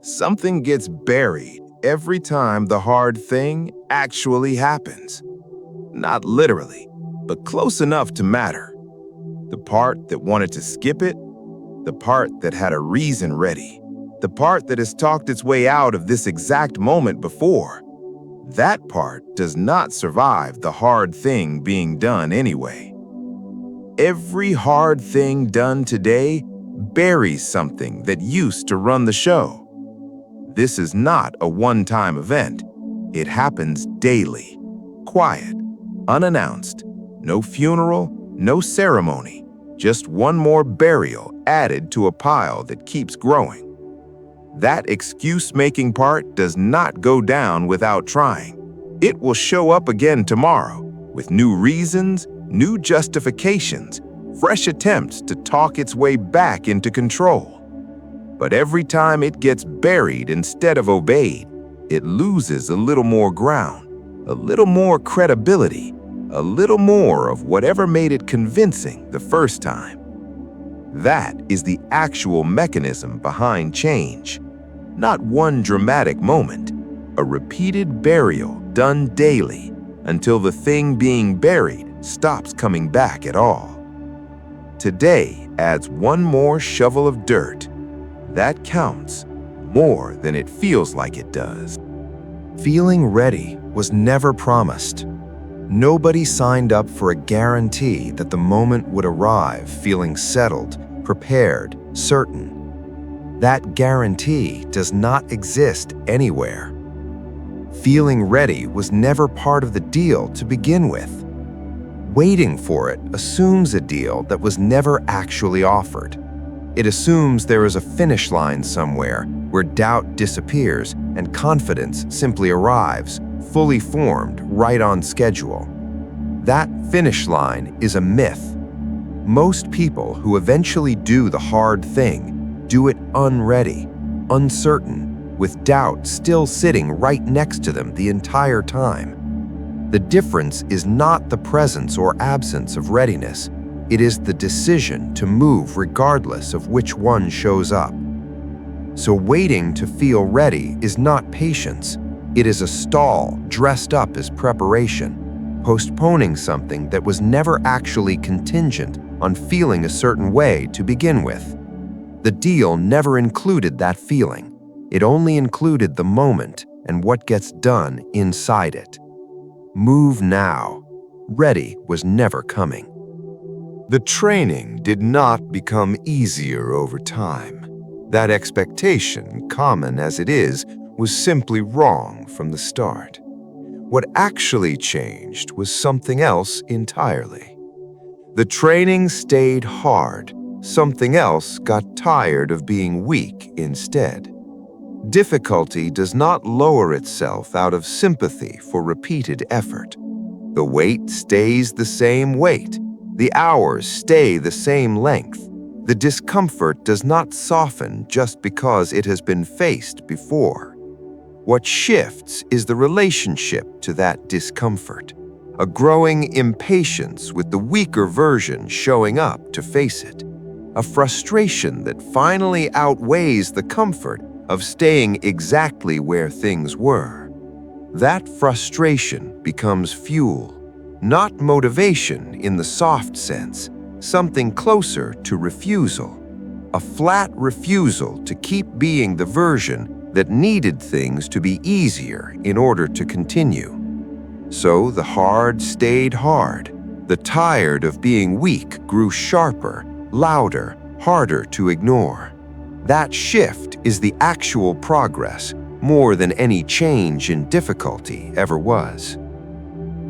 Something gets buried every time the hard thing actually happens. Not literally, but close enough to matter. The part that wanted to skip it, the part that had a reason ready, the part that has talked its way out of this exact moment before. That part does not survive the hard thing being done anyway. Every hard thing done today buries something that used to run the show. This is not a one-time event. It happens daily, quiet, unannounced, no funeral, no ceremony, just one more burial added to a pile that keeps growing. That excuse-making part does not go down without trying. It will show up again tomorrow with new reasons, new justifications, fresh attempts to talk its way back into control. But every time it gets buried instead of obeyed, it loses a little more ground, a little more credibility, a little more of whatever made it convincing the first time. That is the actual mechanism behind change. Not one dramatic moment, a repeated burial done daily until the thing being buried stops coming back at all. Today adds one more shovel of dirt. That counts more than it feels like it does. Feeling ready was never promised. Nobody signed up for a guarantee that the moment would arrive feeling settled, prepared, certain. That guarantee does not exist anywhere. Feeling ready was never part of the deal to begin with. Waiting for it assumes a deal that was never actually offered. It assumes there is a finish line somewhere where doubt disappears and confidence simply arrives, fully formed, right on schedule. That finish line is a myth. Most people who eventually do the hard thing do it unready, uncertain, with doubt still sitting right next to them the entire time. The difference is not the presence or absence of readiness. It is the decision to move regardless of which one shows up. So waiting to feel ready is not patience. It is a stall dressed up as preparation, postponing something that was never actually contingent on feeling a certain way to begin with. The deal never included that feeling. It only included the moment and what gets done inside it. Move now. Ready was never coming. The training did not become easier over time. That expectation, common as it is, was simply wrong from the start. What actually changed was something else entirely. The training stayed hard. Something else got tired of being weak instead. Difficulty does not lower itself out of sympathy for repeated effort. The weight stays the same weight. The hours stay the same length. The discomfort does not soften just because it has been faced before. What shifts is the relationship to that discomfort, a growing impatience with the weaker version showing up to face it, a frustration that finally outweighs the comfort of staying exactly where things were. That frustration becomes fuel. Not motivation in the soft sense, something closer to refusal. A flat refusal to keep being the version that needed things to be easier in order to continue. So the hard stayed hard. The tired of being weak grew sharper, louder, harder to ignore. That shift is the actual progress, more than any change in difficulty ever was.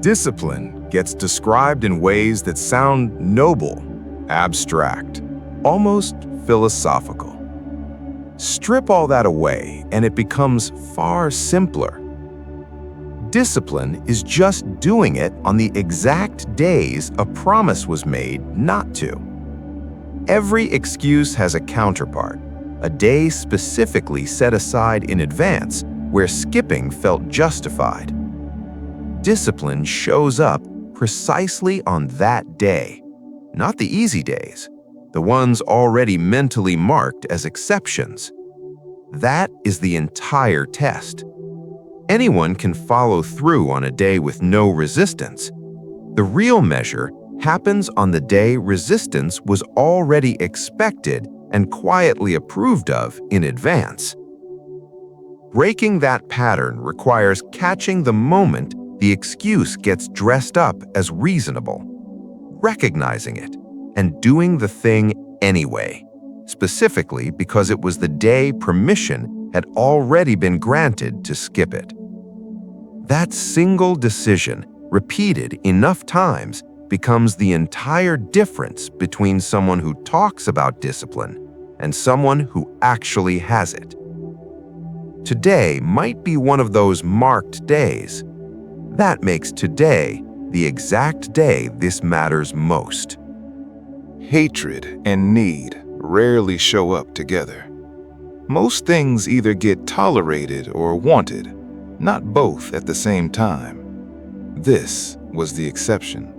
Discipline gets described in ways that sound noble, abstract, almost philosophical. Strip all that away and it becomes far simpler. Discipline is just doing it on the exact days a promise was made not to. Every excuse has a counterpart, a day specifically set aside in advance where skipping felt justified. Discipline shows up precisely on that day, not the easy days, the ones already mentally marked as exceptions. That is the entire test. Anyone can follow through on a day with no resistance. The real measure happens on the day resistance was already expected and quietly approved of in advance. Breaking that pattern requires catching the moment the excuse gets dressed up as reasonable, recognizing it, and doing the thing anyway, specifically because it was the day permission had already been granted to skip it. That single decision, repeated enough times, becomes the entire difference between someone who talks about discipline and someone who actually has it. Today might be one of those marked days. That makes today the exact day this matters most. Hatred and need rarely show up together. Most things either get tolerated or wanted, not both at the same time. This was the exception.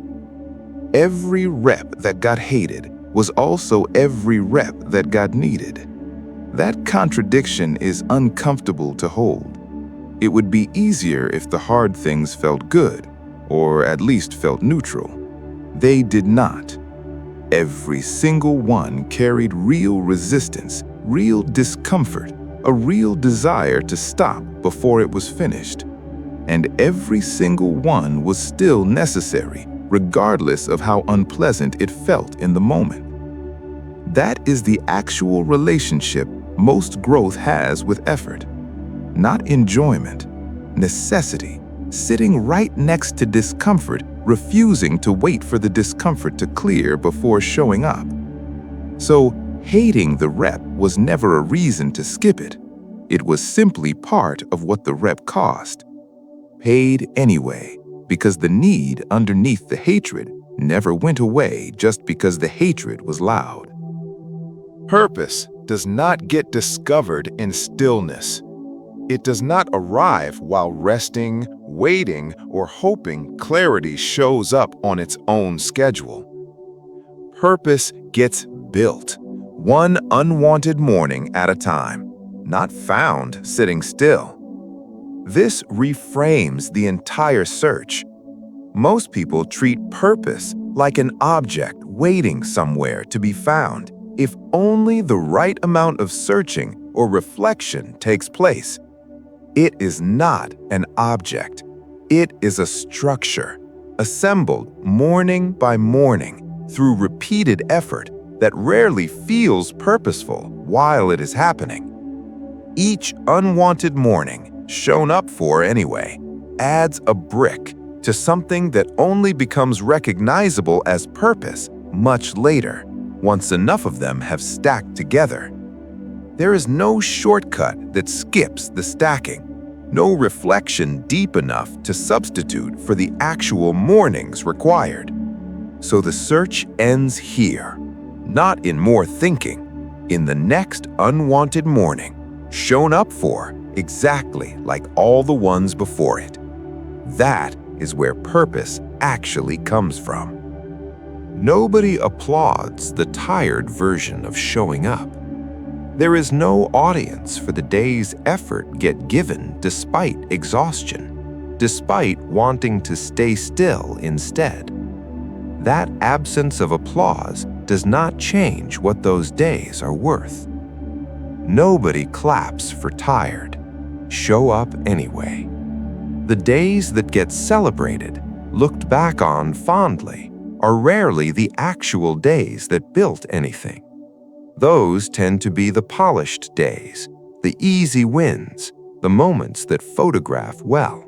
Every rep that got hated was also every rep that got needed. That contradiction is uncomfortable to hold. It would be easier if the hard things felt good, or at least felt neutral. They did not. Every single one carried real resistance, real discomfort, a real desire to stop before it was finished. And every single one was still necessary, regardless of how unpleasant it felt in the moment. That is the actual relationship most growth has with effort. Not enjoyment, necessity, sitting right next to discomfort, refusing to wait for the discomfort to clear before showing up. So, hating the rep was never a reason to skip it. It was simply part of what the rep cost. Paid anyway, because the need underneath the hatred never went away just because the hatred was loud. Purpose does not get discovered in stillness. It does not arrive while resting, waiting, or hoping clarity shows up on its own schedule. Purpose gets built, one unwanted morning at a time, not found sitting still. This reframes the entire search. Most people treat purpose like an object waiting somewhere to be found, if only the right amount of searching or reflection takes place. It is not an object. It is a structure, assembled morning by morning through repeated effort that rarely feels purposeful while it is happening. Each unwanted morning, shown up for anyway, adds a brick to something that only becomes recognizable as purpose much later, once enough of them have stacked together. There is no shortcut that skips the stacking, no reflection deep enough to substitute for the actual mornings required. So the search ends here, not in more thinking, in the next unwanted morning, shown up for exactly like all the ones before it. That is where purpose actually comes from. Nobody applauds the tired version of showing up. There is no audience for the day's effort get given despite exhaustion, despite wanting to stay still instead. That absence of applause does not change what those days are worth. Nobody claps for tired. Show up anyway. The days that get celebrated, looked back on fondly, are rarely the actual days that built anything. Those tend to be the polished days, the easy wins, the moments that photograph well.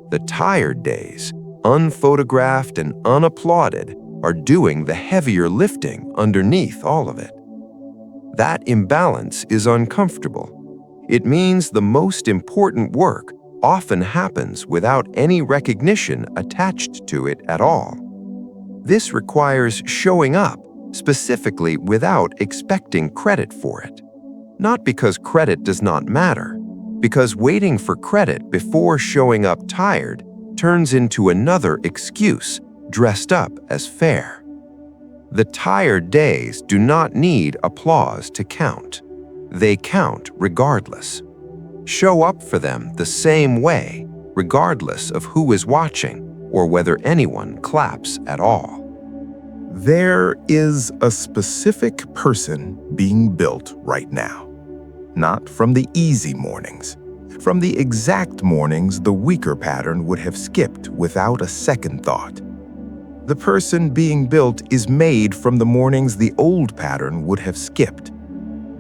The tired days, unphotographed and unapplauded, are doing the heavier lifting underneath all of it. That imbalance is uncomfortable. It means the most important work often happens without any recognition attached to it at all. This requires showing up, specifically without expecting credit for it. Not because credit does not matter, because waiting for credit before showing up tired turns into another excuse dressed up as fair. The tired days do not need applause to count. They count regardless. Show up for them the same way, regardless of who is watching or whether anyone claps at all. There is a specific person being built right now. Not from the easy mornings. From the exact mornings the weaker pattern would have skipped without a second thought. The person being built is made from the mornings the old pattern would have skipped.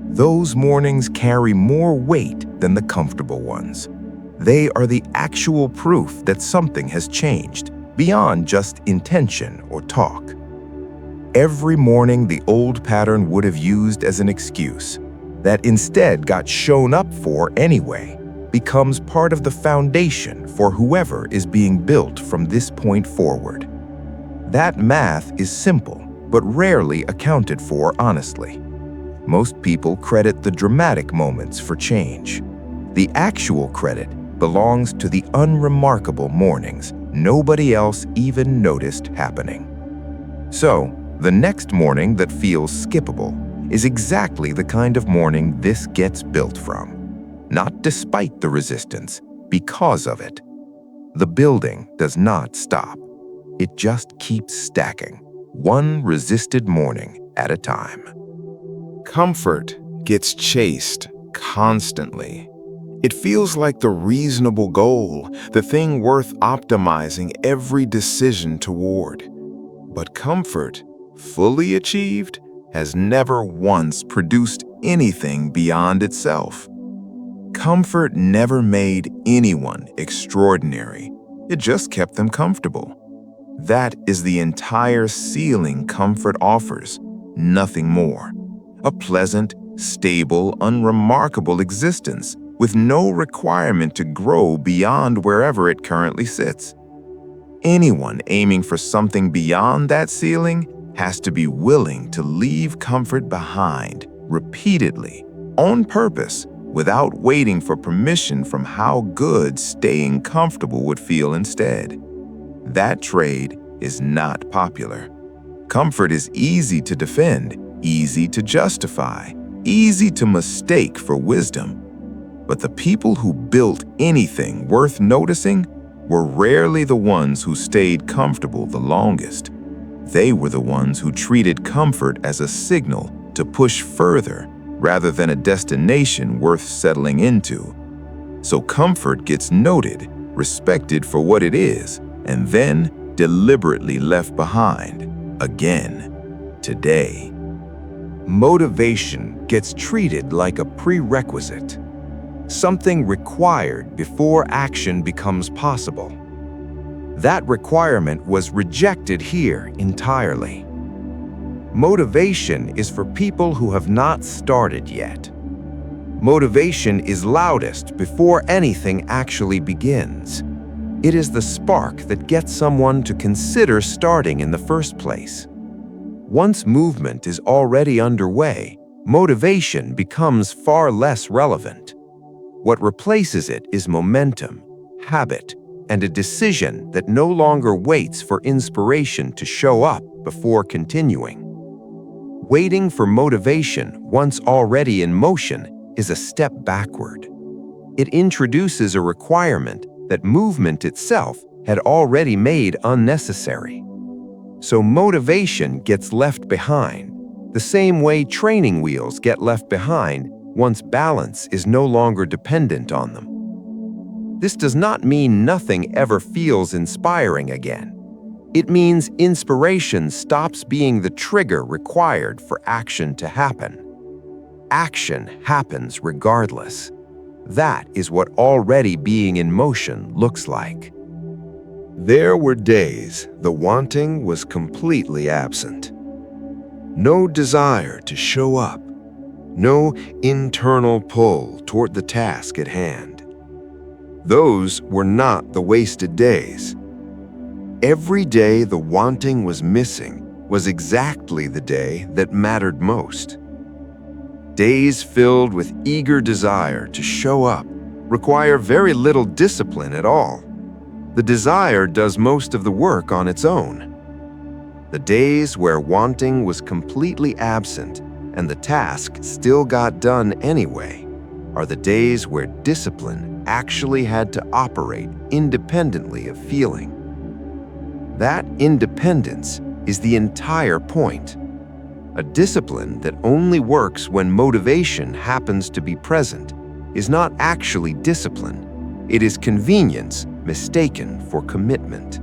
Those mornings carry more weight than the comfortable ones. They are the actual proof that something has changed, beyond just intention or talk. Every morning the old pattern would have used as an excuse, that instead got shown up for anyway, becomes part of the foundation for whoever is being built from this point forward. That math is simple, but rarely accounted for honestly. Most people credit the dramatic moments for change. The actual credit belongs to the unremarkable mornings nobody else even noticed happening. So, the next morning that feels skippable is exactly the kind of morning this gets built from. Not despite the resistance, because of it. The building does not stop. It just keeps stacking, one resisted morning at a time. Comfort gets chased constantly. It feels like the reasonable goal, the thing worth optimizing every decision toward. But comfort, fully achieved, has never once produced anything beyond itself. Comfort never made anyone extraordinary. It just kept them comfortable. That is the entire ceiling comfort offers, nothing more. A pleasant, stable, unremarkable existence with no requirement to grow beyond wherever it currently sits. Anyone aiming for something beyond that ceiling has to be willing to leave comfort behind repeatedly, on purpose, without waiting for permission from how good staying comfortable would feel instead. That trade is not popular. Comfort is easy to defend, easy to justify, easy to mistake for wisdom. But the people who built anything worth noticing were rarely the ones who stayed comfortable the longest. They were the ones who treated comfort as a signal to push further rather than a destination worth settling into. So comfort gets noted, respected for what it is, and then deliberately left behind, again, today. Motivation gets treated like a prerequisite, something required before action becomes possible. That requirement was rejected here entirely. Motivation is for people who have not started yet. Motivation is loudest before anything actually begins. It is the spark that gets someone to consider starting in the first place. Once movement is already underway, motivation becomes far less relevant. What replaces it is momentum, habit, and a decision that no longer waits for inspiration to show up before continuing. Waiting for motivation, once already in motion, is a step backward. It introduces a requirement that movement itself had already made unnecessary. So motivation gets left behind, the same way training wheels get left behind once balance is no longer dependent on them. This does not mean nothing ever feels inspiring again. It means inspiration stops being the trigger required for action to happen. Action happens regardless. That is what already being in motion looks like. There were days the wanting was completely absent. No desire to show up. No internal pull toward the task at hand. Those were not the wasted days. Every day the wanting was missing was exactly the day that mattered most. Days filled with eager desire to show up require very little discipline at all. The desire does most of the work on its own. The days where wanting was completely absent and the task still got done anyway are the days where discipline actually had to operate independently of feeling. That independence is the entire point. A discipline that only works when motivation happens to be present is not actually discipline. It is convenience mistaken for commitment.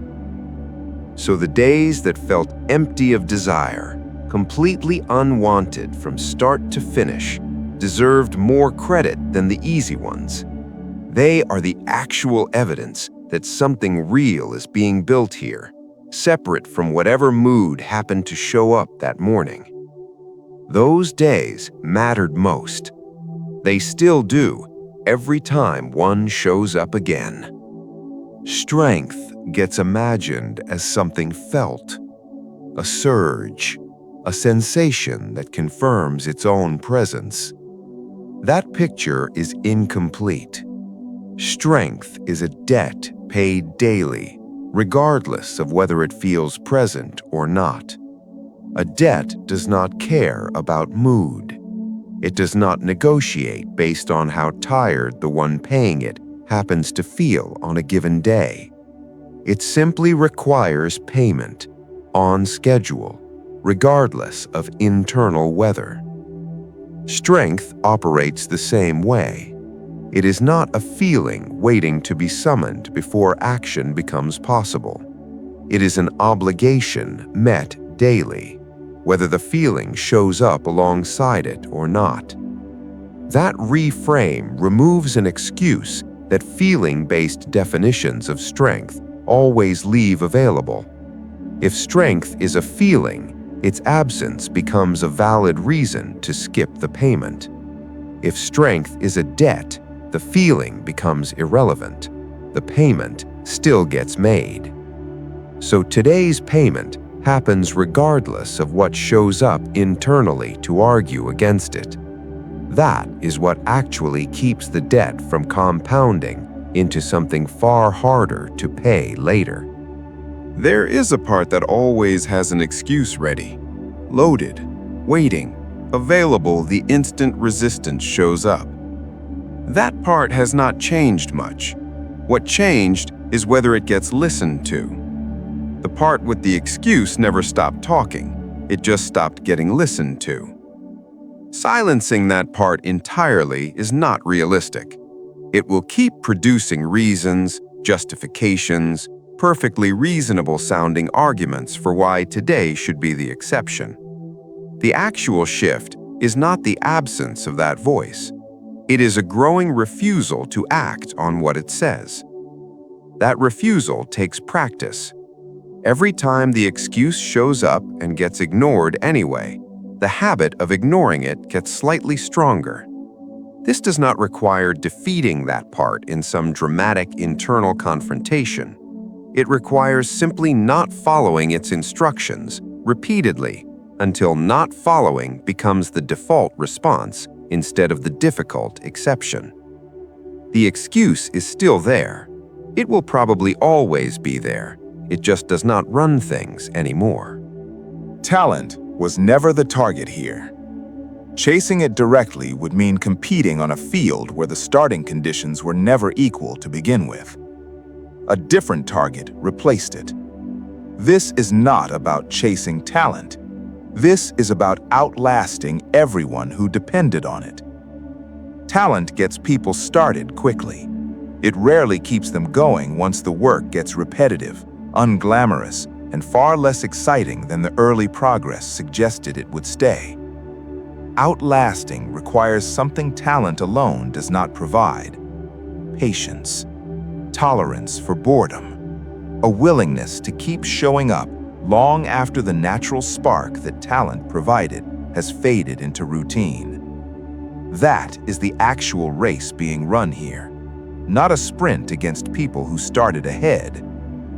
So the days that felt empty of desire, completely unwanted from start to finish, deserved more credit than the easy ones. They are the actual evidence that something real is being built here, separate from whatever mood happened to show up that morning. Those days mattered most. They still do every time one shows up again. Strength gets imagined as something felt, a surge, a sensation that confirms its own presence. That picture is incomplete. Strength is a debt paid daily, regardless of whether it feels present or not. A debt does not care about mood. It does not negotiate based on how tired the one paying it happens to feel on a given day. It simply requires payment, on schedule, regardless of internal weather. Strength operates the same way. It is not a feeling waiting to be summoned before action becomes possible. It is an obligation met daily, whether the feeling shows up alongside it or not. That reframe removes an excuse that feeling-based definitions of strength always leave available. If strength is a feeling, its absence becomes a valid reason to skip the payment. If strength is a debt, the feeling becomes irrelevant. The payment still gets made. So today's payment happens regardless of what shows up internally to argue against it. That is what actually keeps the debt from compounding into something far harder to pay later. There is a part that always has an excuse ready, loaded, waiting, available the instant resistance shows up. That part has not changed much. What changed is whether it gets listened to. The part with the excuse never stopped talking. It just stopped getting listened to. Silencing that part entirely is not realistic. It will keep producing reasons, justifications, perfectly reasonable-sounding arguments for why today should be the exception. The actual shift is not the absence of that voice. It is a growing refusal to act on what it says. That refusal takes practice. Every time the excuse shows up and gets ignored anyway, the habit of ignoring it gets slightly stronger. This does not require defeating that part in some dramatic internal confrontation. It requires simply not following its instructions repeatedly until not following becomes the default response instead of the difficult exception. The excuse is still there. It will probably always be there. It just does not run things anymore. Talent was never the target here. Chasing it directly would mean competing on a field where the starting conditions were never equal to begin with. A different target replaced it. This is not about chasing talent. This is about outlasting everyone who depended on it. Talent gets people started quickly. It rarely keeps them going once the work gets repetitive, unglamorous, and far less exciting than the early progress suggested it would stay. Outlasting requires something talent alone does not provide: patience, tolerance for boredom, a willingness to keep showing up long after the natural spark that talent provided has faded into routine. That is the actual race being run here, not a sprint against people who started ahead,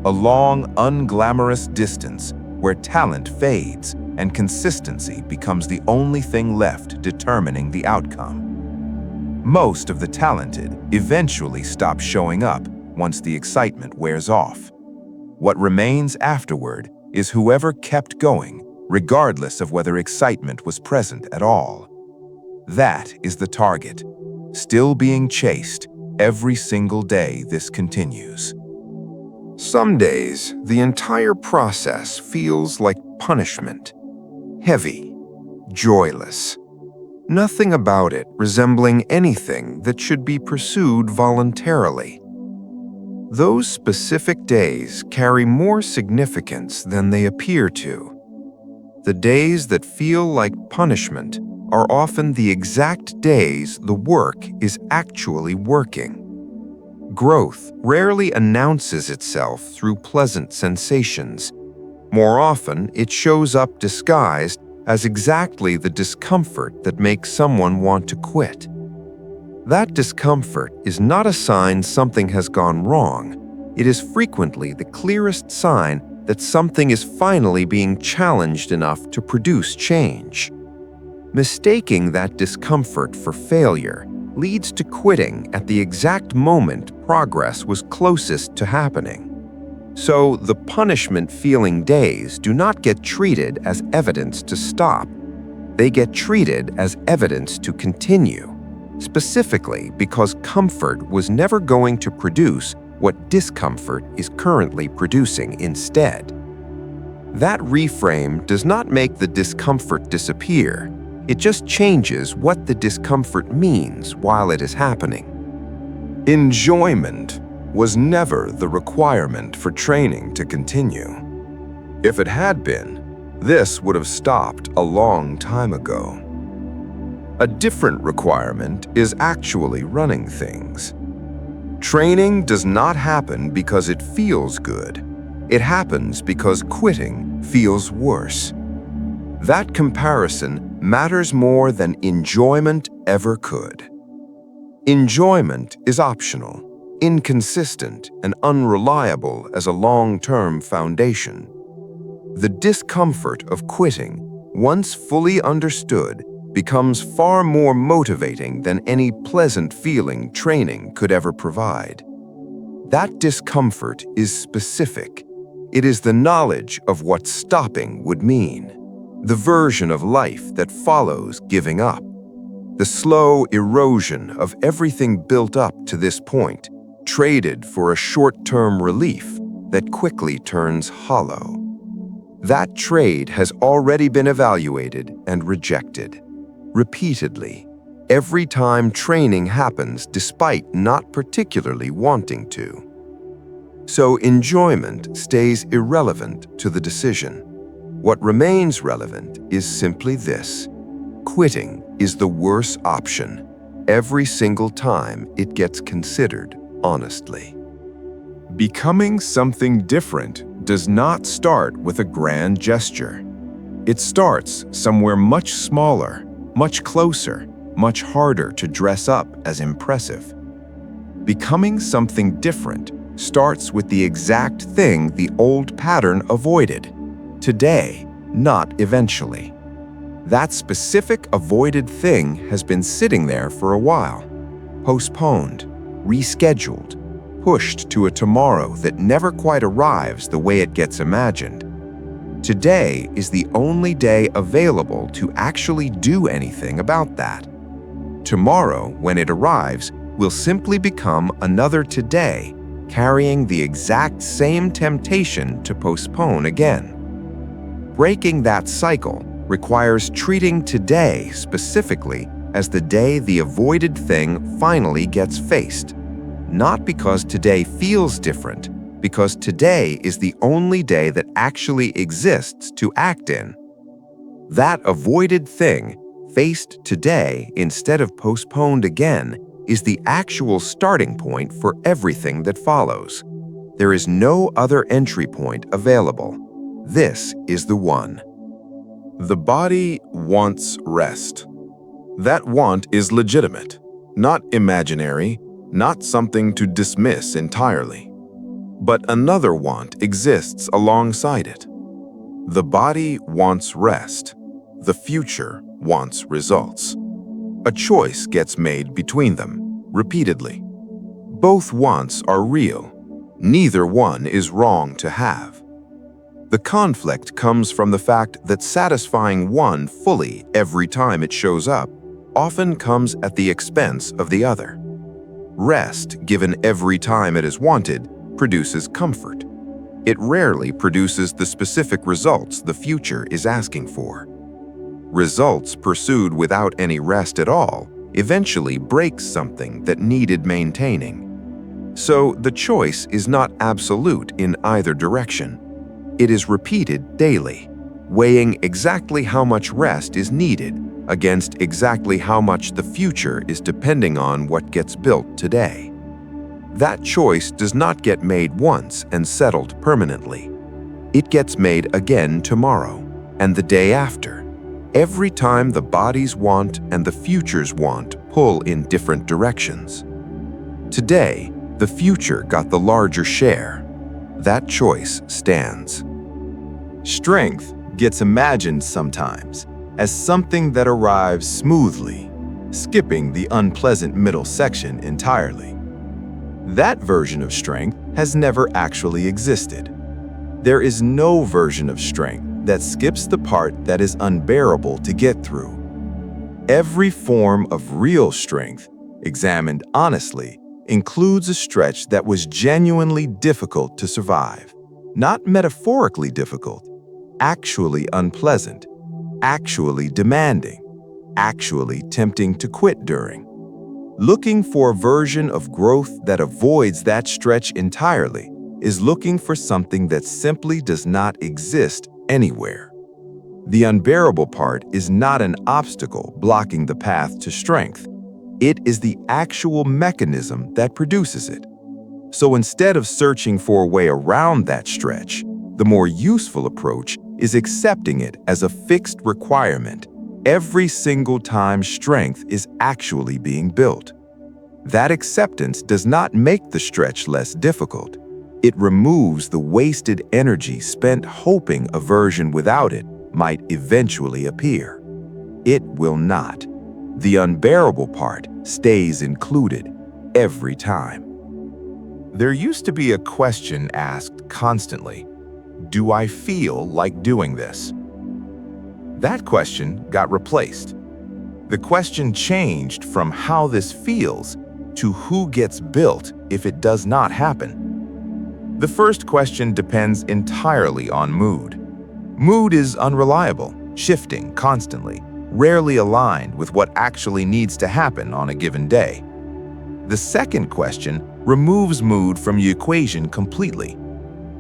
a long, unglamorous distance where talent fades and consistency becomes the only thing left determining the outcome. Most of the talented eventually stop showing up once the excitement wears off. What remains afterward is whoever kept going regardless of whether excitement was present at all. That is the target, still being chased every single day this continues. Some days, the entire process feels like punishment. Heavy, joyless. Nothing about it resembling anything that should be pursued voluntarily. Those specific days carry more significance than they appear to. The days that feel like punishment are often the exact days the work is actually working. Growth rarely announces itself through pleasant sensations. More often, it shows up disguised as exactly the discomfort that makes someone want to quit. That discomfort is not a sign something has gone wrong. It is frequently the clearest sign that something is finally being challenged enough to produce change. Mistaking that discomfort for failure leads to quitting at the exact moment progress was closest to happening. So the punishment-feeling days do not get treated as evidence to stop. They get treated as evidence to continue, specifically because comfort was never going to produce what discomfort is currently producing instead. That reframe does not make the discomfort disappear. It just changes what the discomfort means while it is happening. Enjoyment was never the requirement for training to continue. If it had been, this would have stopped a long time ago. A different requirement is actually running things. Training does not happen because it feels good. It happens because quitting feels worse. That comparison matters more than enjoyment ever could. Enjoyment is optional, inconsistent, and unreliable as a long-term foundation. The discomfort of quitting, once fully understood, becomes far more motivating than any pleasant feeling training could ever provide. That discomfort is specific. It is the knowledge of what stopping would mean, the version of life that follows giving up, the slow erosion of everything built up to this point, traded for a short-term relief that quickly turns hollow. That trade has already been evaluated and rejected. Repeatedly, every time training happens despite not particularly wanting to. So enjoyment stays irrelevant to the decision. What remains relevant is simply this: quitting is the worse option every single time it gets considered honestly. Becoming something different does not start with a grand gesture. It starts somewhere much smaller, much closer, much harder to dress up as impressive. Becoming something different starts with the exact thing the old pattern avoided. Today, not eventually. That specific avoided thing has been sitting there for a while, postponed, rescheduled, pushed to a tomorrow that never quite arrives the way it gets imagined. Today is the only day available to actually do anything about that. Tomorrow, when it arrives, will simply become another today, carrying the exact same temptation to postpone again. Breaking that cycle requires treating today specifically as the day the avoided thing finally gets faced. Not because today feels different, because today is the only day that actually exists to act in. That avoided thing, faced today instead of postponed again, is the actual starting point for everything that follows. There is no other entry point available. This is the one. The body wants rest. That want is legitimate, not imaginary, not something to dismiss entirely. But another want exists alongside it. The body wants rest. The future wants results. A choice gets made between them, repeatedly. Both wants are real. Neither one is wrong to have. The conflict comes from the fact that satisfying one fully every time it shows up often comes at the expense of the other. Rest, given every time it is wanted, produces comfort. It rarely produces the specific results the future is asking for. Results pursued without any rest at all eventually breaks something that needed maintaining. So the choice is not absolute in either direction. It is repeated daily, weighing exactly how much rest is needed against exactly how much the future is depending on what gets built today. That choice does not get made once and settled permanently. It gets made again tomorrow and the day after, every time the body's want and the future's want pull in different directions. Today, the future got the larger share. That choice stands. Strength gets imagined sometimes as something that arrives smoothly, skipping the unpleasant middle section entirely. That version of strength has never actually existed. There is no version of strength that skips the part that is unbearable to get through. Every form of real strength, examined honestly, includes a stretch that was genuinely difficult to survive. Not metaphorically difficult, actually unpleasant, actually demanding, actually tempting to quit during. Looking for a version of growth that avoids that stretch entirely is looking for something that simply does not exist anywhere. The unbearable part is not an obstacle blocking the path to strength. It is the actual mechanism that produces it. So instead of searching for a way around that stretch, the more useful approach is accepting it as a fixed requirement every single time strength is actually being built. That acceptance does not make the stretch less difficult. It removes the wasted energy spent hoping a version without it might eventually appear. It will not. The unbearable part stays included every time. There used to be a question asked constantly: do I feel like doing this? That question got replaced. The question changed from how this feels to who gets built if it does not happen. The first question depends entirely on mood. Mood is unreliable, shifting constantly, rarely aligned with what actually needs to happen on a given day. The second question removes mood from the equation completely.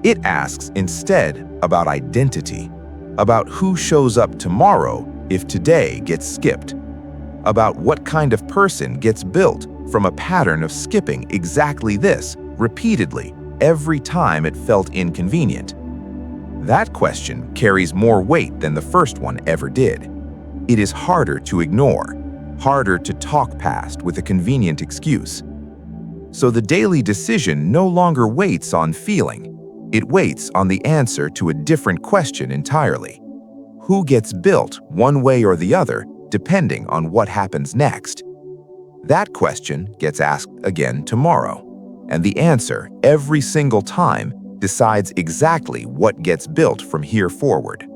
It asks instead about identity, about who shows up tomorrow if today gets skipped, about what kind of person gets built from a pattern of skipping exactly this repeatedly every time it felt inconvenient. That question carries more weight than the first one ever did. It is harder to ignore, harder to talk past with a convenient excuse. So the daily decision no longer waits on feeling. It waits on the answer to a different question entirely. Who gets built one way or the other depending on what happens next? That question gets asked again tomorrow, and the answer every single time decides exactly what gets built from here forward.